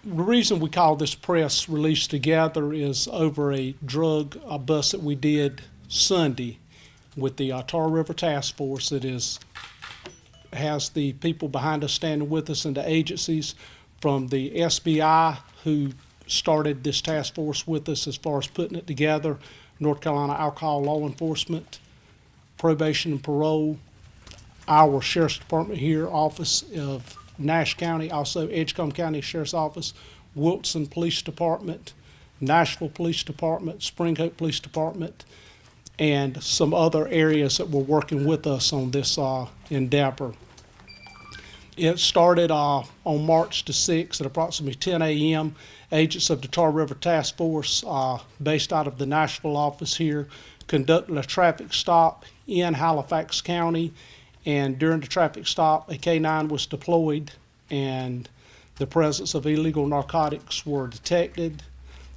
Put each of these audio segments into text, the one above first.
The reason we call this press release together is over a bust that we did Sunday with the Tar River Task Force. It has the people behind us standing with us and the agencies from the SBI who started this task force with us as far as putting it together, North Carolina Alcohol Law Enforcement, Probation and Parole, our Sheriff's Department here, Office of Nash County, also Edgecombe County Sheriff's Office, Wilson Police Department, Nashville Police Department, Spring Hope Police Department, and some other areas that were working with us on this endeavor. It started on March the 6th at approximately 10 a.m. Agents of the Tar River Task Force, based out of the Nashville office here, conducted a traffic stop in Halifax County. And during the traffic stop, a K-9 was deployed, and the presence of illegal narcotics were detected.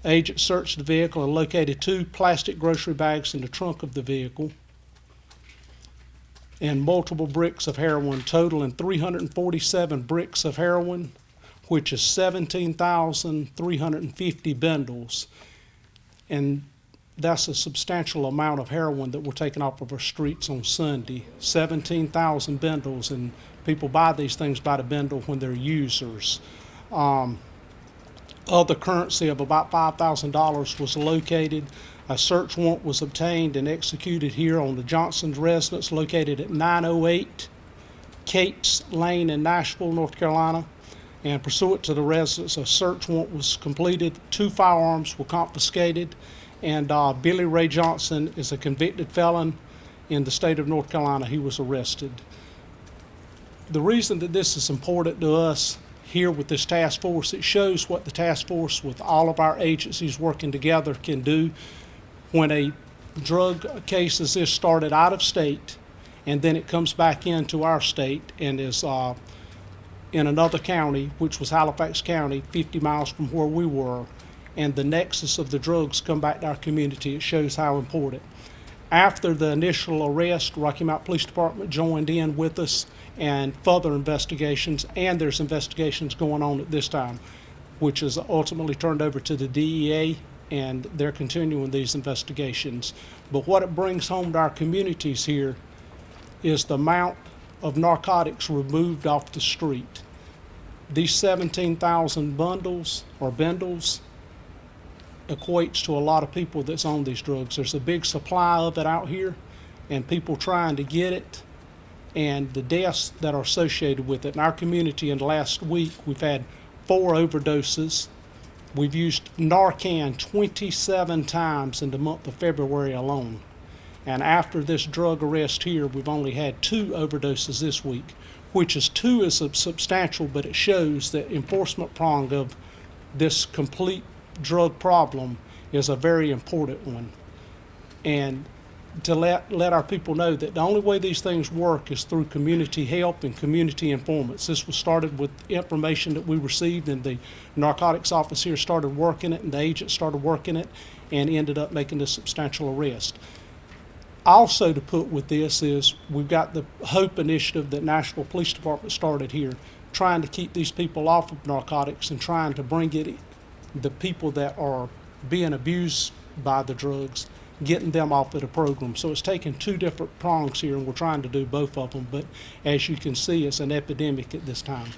Agents searched the vehicle and located 2 plastic grocery bags in the trunk of the vehicle and multiple bricks of heroin, totaling 347 bricks of heroin, which is 17,350 bundles. And that's a substantial amount of heroin that we're taking off of our streets on Sunday. 17,000 bundles, and people buy these things by the bundle when they're users. Other currency of about $5,000 was located. A search warrant was obtained and executed here on the Johnson's residence located at 908 Cates Lane in Nashville, North Carolina. And pursuant to the residence, a search warrant was completed. 2 firearms were confiscated. And Billy Ray Johnson is a convicted felon in the state of North Carolina. He was arrested. The reason that this is important to us here with this task force, it shows what the task force with all of our agencies working together can do when a drug case is this started out of state and then it comes back into our state and is in another county, which was Halifax County, 50 miles from where we were, and the nexus of the drugs come back to our community. It shows how important. After the initial arrest, Rocky Mount Police Department joined in with us and further investigations, and there's investigations going on at this time, which is ultimately turned over to the DEA, and they're continuing these investigations. But what it brings home to our communities here is the amount of narcotics removed off the street. These 17,000 bundles equates to a lot of people that's on these drugs. There's a big supply of it out here and people trying to get it, and the deaths that are associated with it. In our community in the last week, we've had 4 overdoses. We've used Narcan 27 times in the month of February alone. And after this drug arrest here, we've only had 2 overdoses this week, which is 2 is substantial, but it shows that enforcement prong of this complete drug problem is a very important one. And to let our people know that the only way these things work is through community help and community informants. This was started with information that we received, and the narcotics office here started working it, and the agents started working it, and ended up making this substantial arrest. Also to put with this is we've got the HOPE initiative that Nashville Police Department started here, trying to keep these people off of narcotics and trying to bring the people that are being abused by the drugs, getting them off of the program. So it's taking 2 different prongs here, and we're trying to do both of them. But as you can see, it's an epidemic at this time.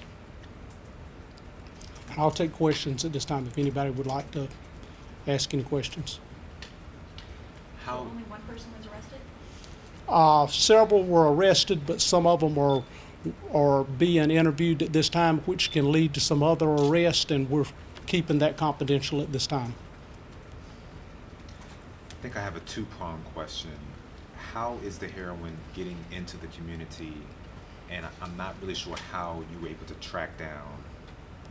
I'll take questions at this time if anybody would like to ask any questions. How? Only one person was arrested? Several were arrested, but some of them are being interviewed at this time, which can lead to some other arrest, and we're keeping that confidential at this time. I think I have a 2-pronged question. How is the heroin getting into the community? And I'm not really sure how you were able to track down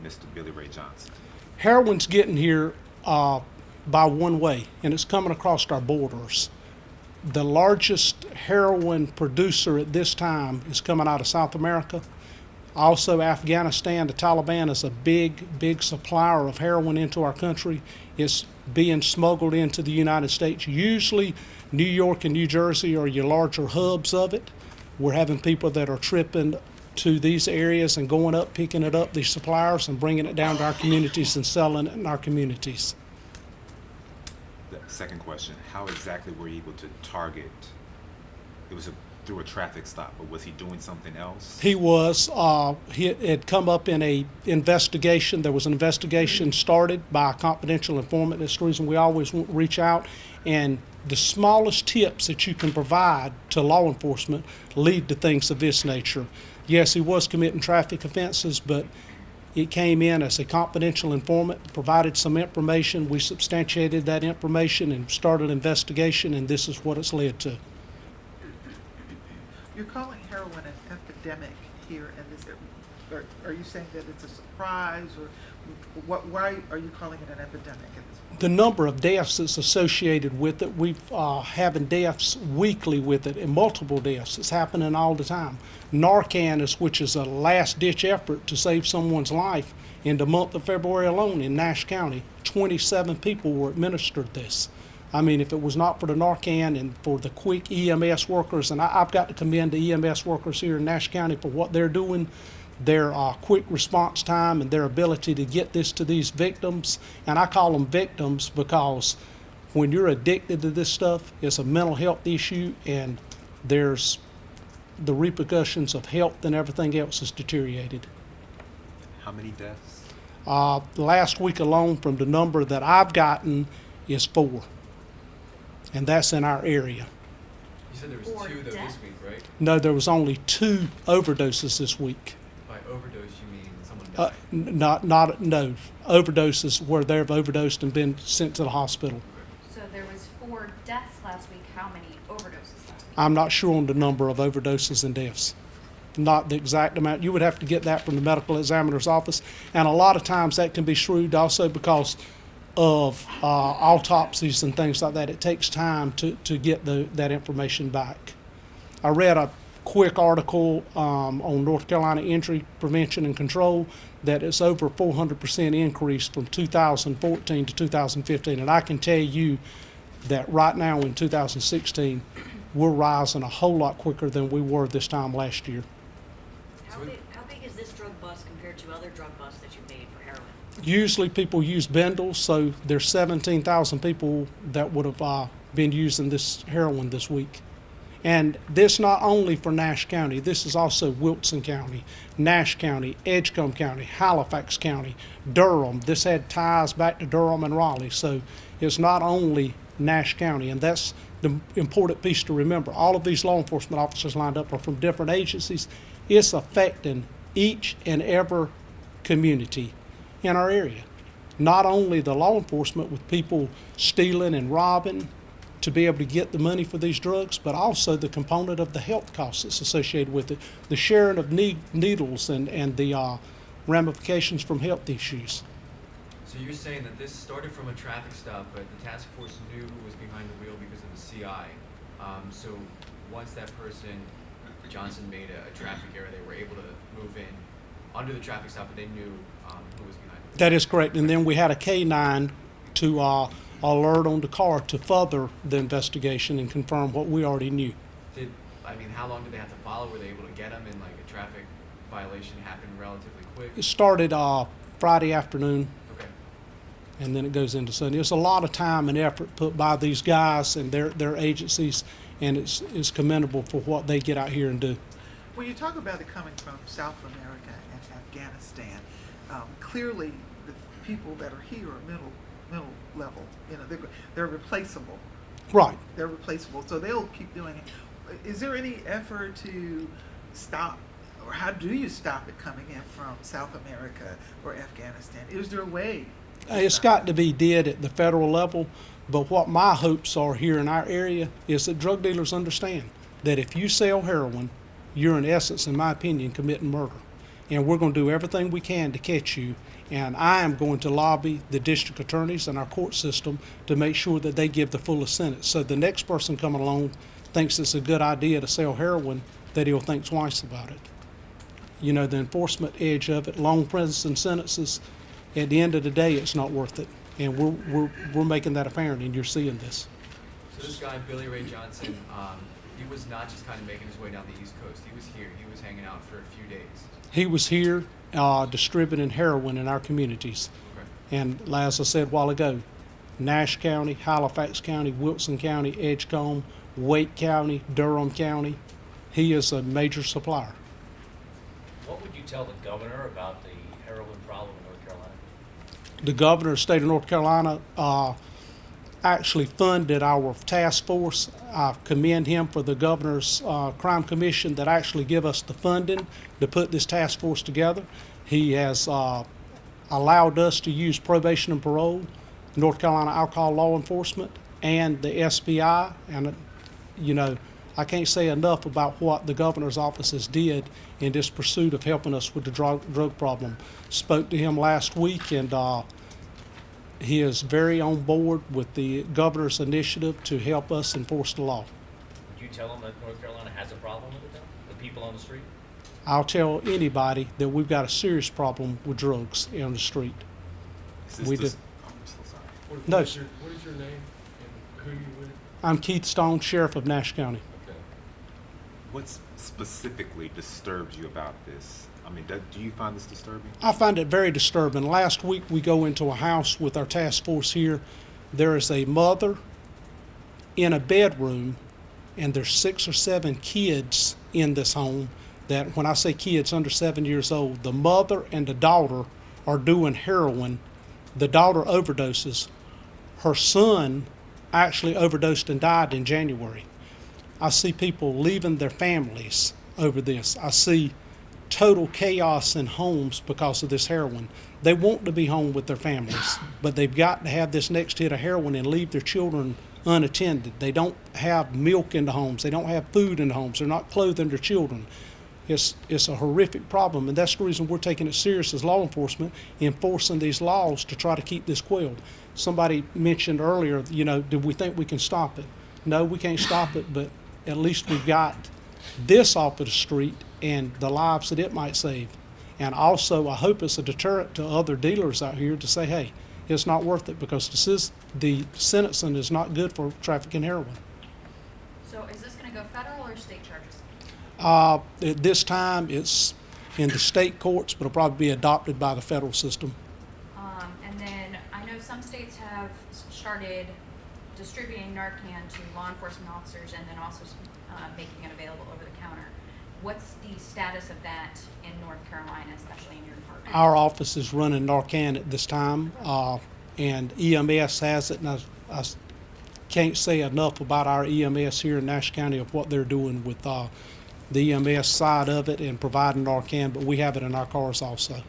Mr. Billy Ray Johnson. Heroin's getting here by one way, and it's coming across our borders. The largest heroin producer at this time is coming out of South America. Also, Afghanistan, the Taliban is a big supplier of heroin into our country. It's being smuggled into the United States. Usually, New York and New Jersey are your larger hubs of it. We're having people that are tripping to these areas and going up, picking it up, these suppliers, and bringing it down to our communities and selling it in our communities. The second question, how exactly were you able to target? It was through a traffic stop, but was he doing something else? He was, he had come up in a investigation. There was an investigation started by a confidential informant. That's the reason we always reach out. And the smallest tips that you can provide to law enforcement lead to things of this nature. Yes, he was committing traffic offenses, but it came in as a confidential informant, provided some information. We substantiated that information and started an investigation, and this is what it's led to. You're calling heroin an epidemic here in this. Are you saying that it's a surprise, or why are you calling it an epidemic at this point? The number of deaths that's associated with it, we've having deaths weekly with it, and multiple deaths. It's happening all the time. Narcan, which is a last-ditch effort to save someone's life, in the month of February alone in Nash County, 27 people were administered this. I mean, if it was not for the Narcan and for the quick EMS workers, and I've got to commend the EMS workers here in Nash County for what they're doing, their quick response time and their ability to get this to these victims. And I call them victims because when you're addicted to this stuff, it's a mental health issue, and there's the repercussions of health and everything else is deteriorated. How many deaths? Last week alone, from the number that I've gotten, is 4. And that's in our area. You said there was Or 2 though death? this week, right? No, there was only 2 overdoses this week. By overdose, you mean someone died? No, overdoses where they've overdosed and been sent to the hospital. So there was 4 deaths last week. How many overdoses last week? I'm not sure on the number of overdoses and deaths. Not the exact amount. You would have to get that from the medical examiner's office. And a lot of times that can be shrewd also because of autopsies and things like that. It takes time to get that information back. I read a quick article on North Carolina injury prevention and control that it's over 400% increase from 2014 to 2015. And I can tell you that right now in 2016, we're rising a whole lot quicker than we were this time last year. How big is this drug bust compared to other drug busts that you've made for heroin? Usually people use bundles, so there's 17,000 people that would have been using this heroin this week. And this not only for Nash County, this is also Wilson County, Nash County, Edgecombe County, Halifax County, Durham. This had ties back to Durham and Raleigh, so it's not only Nash County, and that's the important piece to remember. All of these law enforcement officers lined up are from different agencies. It's affecting each and every community in our area. Not only the law enforcement with people stealing and robbing to be able to get the money for these drugs, but also the component of the health costs that's associated with it, the sharing of needles and the ramifications from health issues. So you're saying that this started from a traffic stop, but the task force knew who was behind the wheel because of the CI. So once that person, Johnson, made a traffic error, they were able to move in under the traffic stop, but they knew who was behind it. That is correct. And then we had a K-9 to alert on the car to further the investigation and confirm what we already knew. How long did they have to follow? Were they able to get them in, like, a traffic violation happened relatively quick? It started Friday afternoon, Okay. and then it goes into Sunday. It's a lot of time and effort put by these guys and their agencies, and it's commendable for what they get out here and do. When you talk about it coming from South America and Afghanistan, clearly the people that are here are middle level. You know, they're replaceable. Right. They're replaceable, so they'll keep doing it. Is there any effort to stop, or how do you stop it coming in from South America or Afghanistan? Is there a way? It's got to be did at the federal level, but what my hopes are here in our area is that drug dealers understand that if you sell heroin, you're in essence, in my opinion, committing murder. And we're going to do everything we can to catch you. And I am going to lobby the district attorneys and our court system to make sure that they give the fullest sentence. So the next person coming along thinks it's a good idea to sell heroin, that he'll think twice about it. You know, the enforcement edge of it, long prison sentences, at the end of the day, it's not worth it. And we're making that apparent, and you're seeing this. So this guy, Billy Ray Johnson, he was not just kind of making his way down the East Coast. He was here. He was hanging out for a few days. He was here distributing heroin in our communities. Okay. And as I said a while ago, Nash County, Halifax County, Wilson County, Edgecombe, Wake County, Durham County, he is a major supplier. What would you tell the governor about the heroin problem in North Carolina? The governor of the state of North Carolina actually funded our task force. I commend him for the governor's crime commission that actually give us the funding to put this task force together. He has allowed us to use probation and parole, North Carolina Alcohol Law Enforcement, and the SBI. And, you know, I can't say enough about what the governor's offices did in this pursuit of helping us with the drug problem. Spoke to him last week, and he is very on board with the governor's initiative to help us enforce the law. Would you tell them that North Carolina has a problem with it, though? The people on the street? I'll tell anybody that we've got a serious problem with drugs on the street. Is this We this- did. oh, I'm so sorry. No. What is your name and who you with? I'm Keith Stone, Sheriff of Nash County. Okay. What specifically disturbs you about this? I mean, do you find this disturbing? I find it very disturbing. Last week we go into a house with our task force here. There is a mother in a bedroom, and there's 6 or 7 kids in this home. That when I say kids under 7 years old, the mother and the daughter are doing heroin. The daughter overdoses. Her son actually overdosed and died in January. I see people leaving their families over this. I see total chaos in homes because of this heroin. They want to be home with their families, but they've got to have this next hit of heroin and leave their children unattended. They don't have milk in the homes. They don't have food in the homes. They're not clothing their children. It's a horrific problem, and that's the reason we're taking it serious as law enforcement, enforcing these laws to try to keep this quelled. Somebody mentioned earlier, you know, do we think we can stop it? No, we can't stop it, but at least we've got this off of the street and the lives that it might save. And also, I hope it's a deterrent to other dealers out here to say, hey, it's not worth it, because the sentencing is not good for trafficking heroin. So is this gonna go federal or state charges? At this time, it's in the state courts, but it'll probably be adopted by the federal system. And then I know some states have started distributing Narcan to law enforcement officers and then also making it available over the counter. What's the status of that in North Carolina, especially in your department? Our office is running Narcan at this time, and EMS has it, and I can't say enough about our EMS here in Nash County of what they're doing with the EMS side of it and providing Narcan, but we have it in our cars also.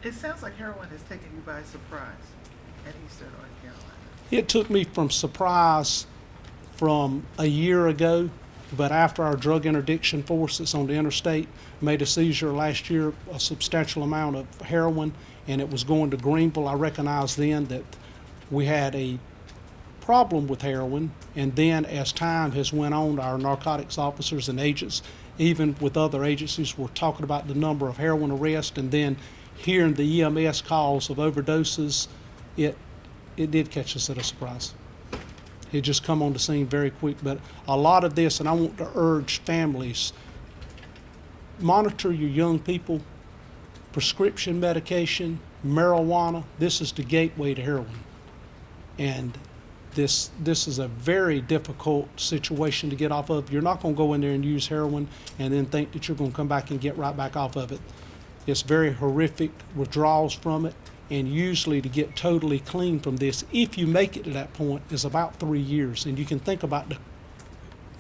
It sounds like heroin has taken you by surprise in Eastern North Carolina. It took me from surprise from a year ago, but after our drug interdiction force that's on the interstate made a seizure last year, a substantial amount of heroin, and it was going to Greenville, I recognized then that we had a problem with heroin. And then as time has went on, our narcotics officers and agents, even with other agencies, were talking about the number of heroin arrests, and then hearing the EMS calls of overdoses, it did catch us at a surprise. It just come on the scene very quick. But a lot of this, and I want to urge families, monitor your young people. Prescription medication, marijuana, this is the gateway to heroin. And this is a very difficult situation to get off of. You're not going to go in there and use heroin and then think that you're going to come back and get right back off of it. It's very horrific withdrawals from it, and usually to get totally clean from this, if you make it to that point, is about 3 years. And you can think about the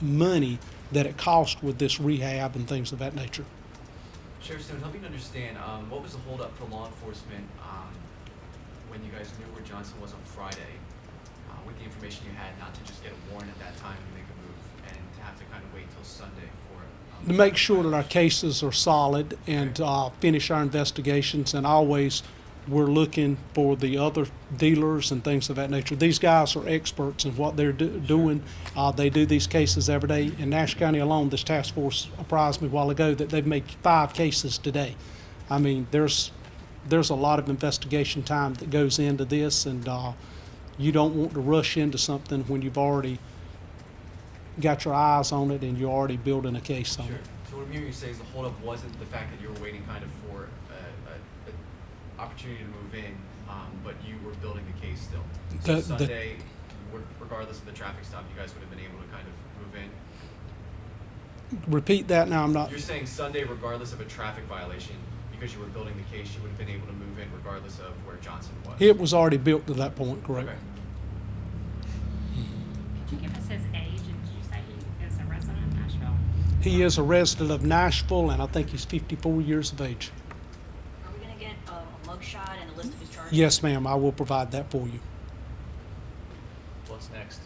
money that it costs with this rehab and things of that nature. Sheriff Stone, help me to understand, what was the holdup for law enforcement when you guys knew where Johnson was on Friday, with the information you had, not to just get a warrant at that time to make a move, and to have to kind of wait till Sunday for To make sure that our cases are solid and finish our investigations, and always we're looking for the other dealers and things of that nature. These guys are experts in what they're doing. They do these cases every day. In Nash County alone, this task force apprised me a while ago that they've made 5 cases today. I mean, there's a lot of investigation time that goes into this, and You don't want to rush into something when you've already got your eyes on it and you're already building a case on Sure. it. So what I'm hearing you say is the holdup wasn't the fact that you were waiting kind of for a opportunity to move in, but you were building the case still. So Sunday, regardless of the traffic stop, you guys would have been able to kind of move in? Repeat that now, I'm not. You're saying Sunday, regardless of a traffic violation, because you were building the case, you would have been able to move in regardless of where Johnson was? It was already built to that point, correct? Okay. Could you give us his age, and did you say he is a resident of Nashville? He is a resident of Nashville, and I think he's 54 years of age. Are we gonna get a mugshot and a list of his charges? Yes, ma'am, I will provide that for you. What's next?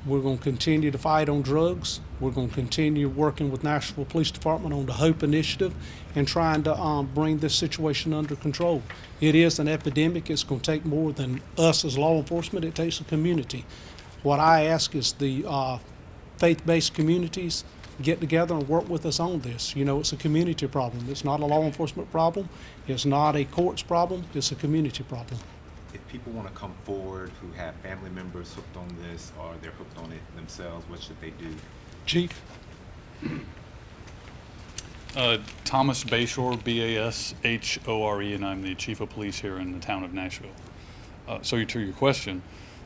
We're going to continue to fight on drugs. We're going to continue working with Nashville Police Department on the HOPE initiative and trying to bring this situation under control. It is an epidemic. It's going to take more than us as law enforcement. It takes a community. What I ask is the faith-based communities get together and work with us on this. You know, it's a community problem. It's not a law enforcement problem. It's not a courts problem. It's a community problem. If people want to come forward who have family members hooked on this or they're hooked on it themselves, what should they do? Chief? Thomas Bayshore, B-A-S-H-O-R-E, and I'm the Chief of Police here in the town of Nashville. So to your question,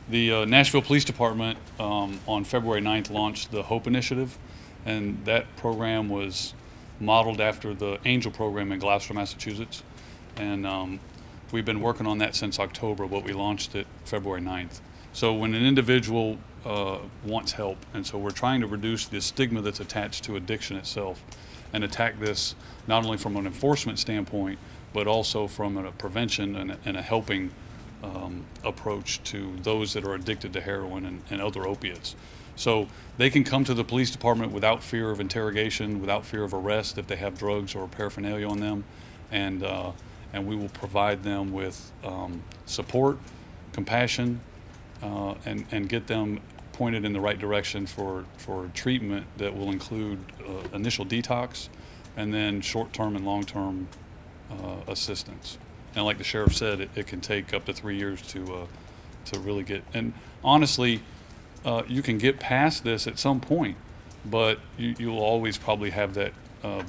the Nashville Police Department on February 9th launched the HOPE initiative, and that program was modeled after the ANGEL program in Gloucester, Massachusetts. And we've been working on that since October, but we launched it February 9th. So when an individual wants help, and so we're trying to reduce the stigma that's attached to addiction itself and attack this not only from an enforcement standpoint, but also from a prevention and a helping approach to those that are addicted to heroin and other opiates. So they can come to the police department without fear of interrogation, without fear of arrest if they have drugs or paraphernalia on them, and we will provide them with support, compassion, and get them pointed in the right direction for treatment that will include initial detox and then short-term and long-term assistance. And like the sheriff said, it can take up to 3 years to really get, and honestly, you can get past this at some point, but you'll always probably have that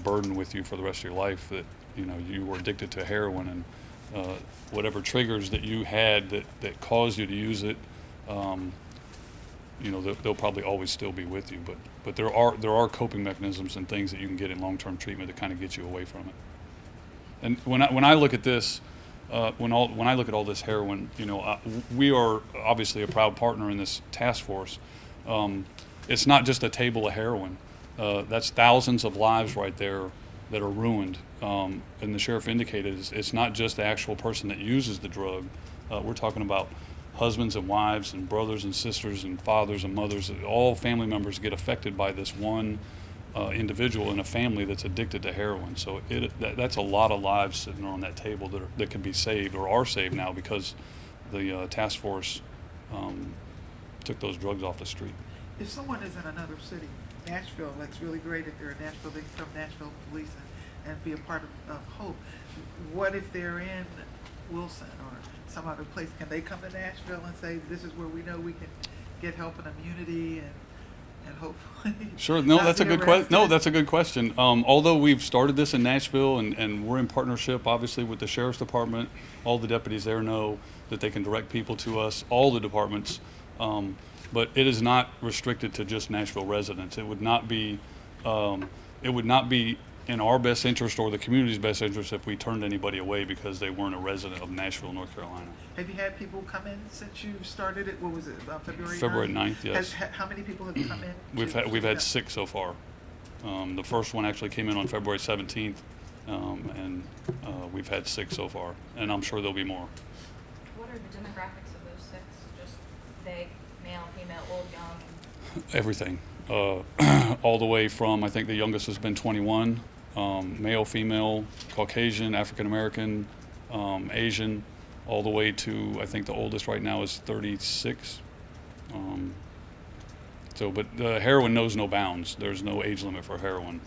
burden with you for the rest of your life that you were addicted to heroin, and whatever triggers that you had that caused you to use it, they'll probably always still be with you. But there are coping mechanisms and things that you can get in long-term treatment that kind of get you away from it. And when I look at this, when I look at all this heroin, we are obviously a proud partner in this task force. It's not just a table of heroin. That's thousands of lives right there that are ruined. And the sheriff indicated it's not just the actual person that uses the drug. We're talking about husbands and wives and brothers and sisters and fathers and mothers. All family members get affected by this one individual in a family that's addicted to heroin. So that's a lot of lives sitting on that table that can be saved or are saved now because the task force took those drugs off the street. If someone is in another city, Nashville, that's really great if they're in Nashville, they can come Nashville Police and be a part of HOPE. What if they're in Wilson or some other place? Can they come to Nashville and say, this is where we know we can get help and immunity and hopefully Sure. No, not that's a be good question. No, arrested? that's a good question. Although we've started this in Nashville and we're in partnership, obviously, with the sheriff's department, all the deputies there know that they can direct people to us, all the departments. But it is not restricted to just Nashville residents. It would not be in our best interest or the community's best interest if we turned anybody away because they weren't a resident of Nashville, North Carolina. Have you had people come in since you started it? What was it, February 9th? February 9th, yes. How many people have come in? We've had 6 so far. The first one actually came in on February 17th, and we've had 6 so far, and I'm sure there'll be more. What are the demographics of those 6? Just they, male, female, old, young? Everything. All the way from, I think the youngest has been 21, male, female, Caucasian, African American, Asian, all the way to, I think the oldest right now is 36. But heroin knows no bounds. There's no age limit for heroin.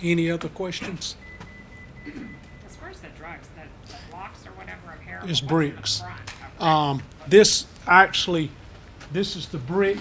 Any other questions? was the drugs? The blocks or whatever of heroin? It's What's in the bricks. front? Okay. This actually, this is the brick,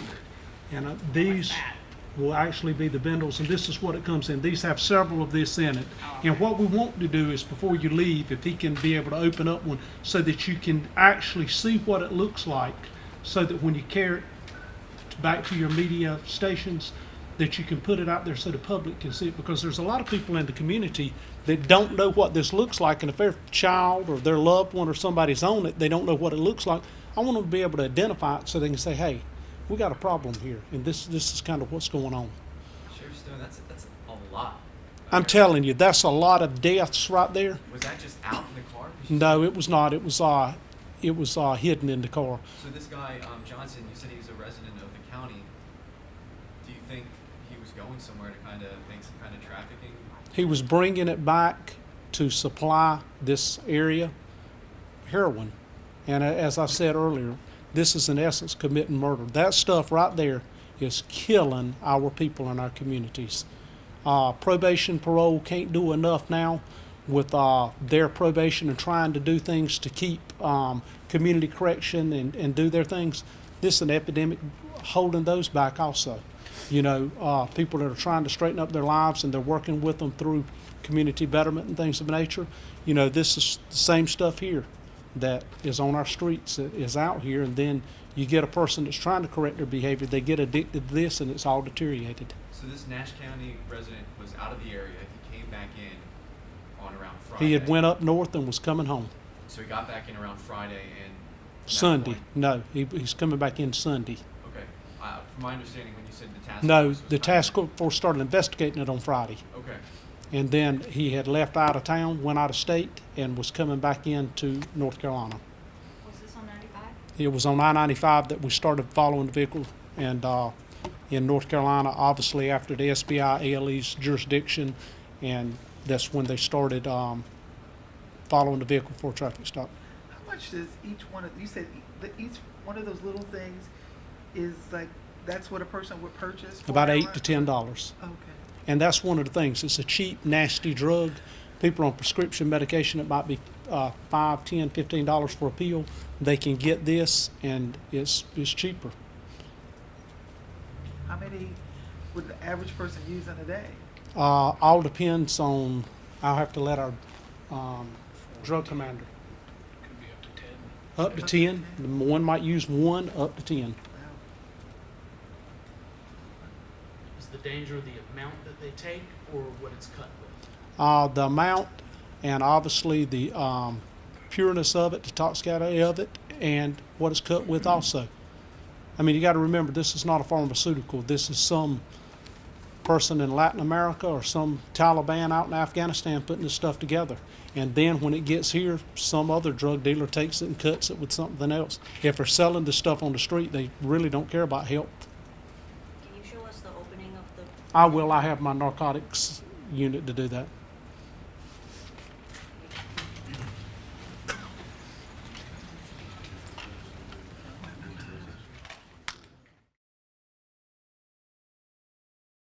and these that? will actually be the bundles, and this is what it comes in. These have several of this in it. Oh, And okay. what we want to do is before you leave, if he can be able to open up one so that you can actually see what it looks like, so that when you carry it back to your media stations, that you can put it out there so the public can see it, because there's a lot of people in the community that don't know what this looks like, and if their child or their loved one or somebody's on it, they don't know what it looks like. I want them to be able to identify it so they can say, hey, we got a problem here, and this is kind of what's going on. Sheriff Stone, that's a lot. I'm telling you, that's a lot of deaths right there. Was that just out in the car? 'Cause you No, said- it was not. It was hidden in the car. So this guy, Johnson, you said he was a resident of the county. Do you think he was going somewhere to kind of make some kind of trafficking? He was bringing it back to supply this area heroin. And as I said earlier, this is in essence committing murder. That stuff right there is killing our people in our communities. Probation, parole can't do enough now with their probation and trying to do things to keep community correction and do their things. This is an epidemic holding those back also. You know, people that are trying to straighten up their lives and they're working with them through community betterment and things of nature. You know, this is the same stuff here that is on our streets, that is out here, and then you get a person that's trying to correct their behavior, they get addicted to this and it's all deteriorated. So this Nash County resident was out of the area. He came back in on around Friday. He had went up north and was coming home. So he got back in around Friday and. from that Sunday. point- No, he's coming back in Sunday. Okay. From my understanding, when you said the task No, force was the kinda- task force started investigating it on Friday. Okay. And then he had left out of town, went out of state, and was coming back into North Carolina. Was this on 95? It was on I-95 that we started following the vehicle, and in North Carolina, obviously after the SBI ALE's jurisdiction, and that's when they started following the vehicle for a traffic stop. How much does each one of, you said that each one of those little things is like, that's what a person would purchase? for About heroin? $8 to $10. Okay. And that's one of the things. It's a cheap, nasty drug. People on prescription medication, it might be $5, $10, $15 for a pill. They can get this, and it's cheaper. How many would the average person use in a day? All depends on, I'll have to let our drug commander. Could be up to 10. Up to 10. One might use one, up to 10. Wow. Is the danger the amount that they take or what it's cut with? The amount and obviously the pureness of it, the toxicity of it, and what it's cut with also. I mean, you got to remember, this is not a pharmaceutical. This is some person in Latin America or some Taliban out in Afghanistan putting this stuff together. And then when it gets here, some other drug dealer takes it and cuts it with something else. If they're selling this stuff on the street, they really don't care about health. Can you show us the opening of the? I will. I have my narcotics unit to do that.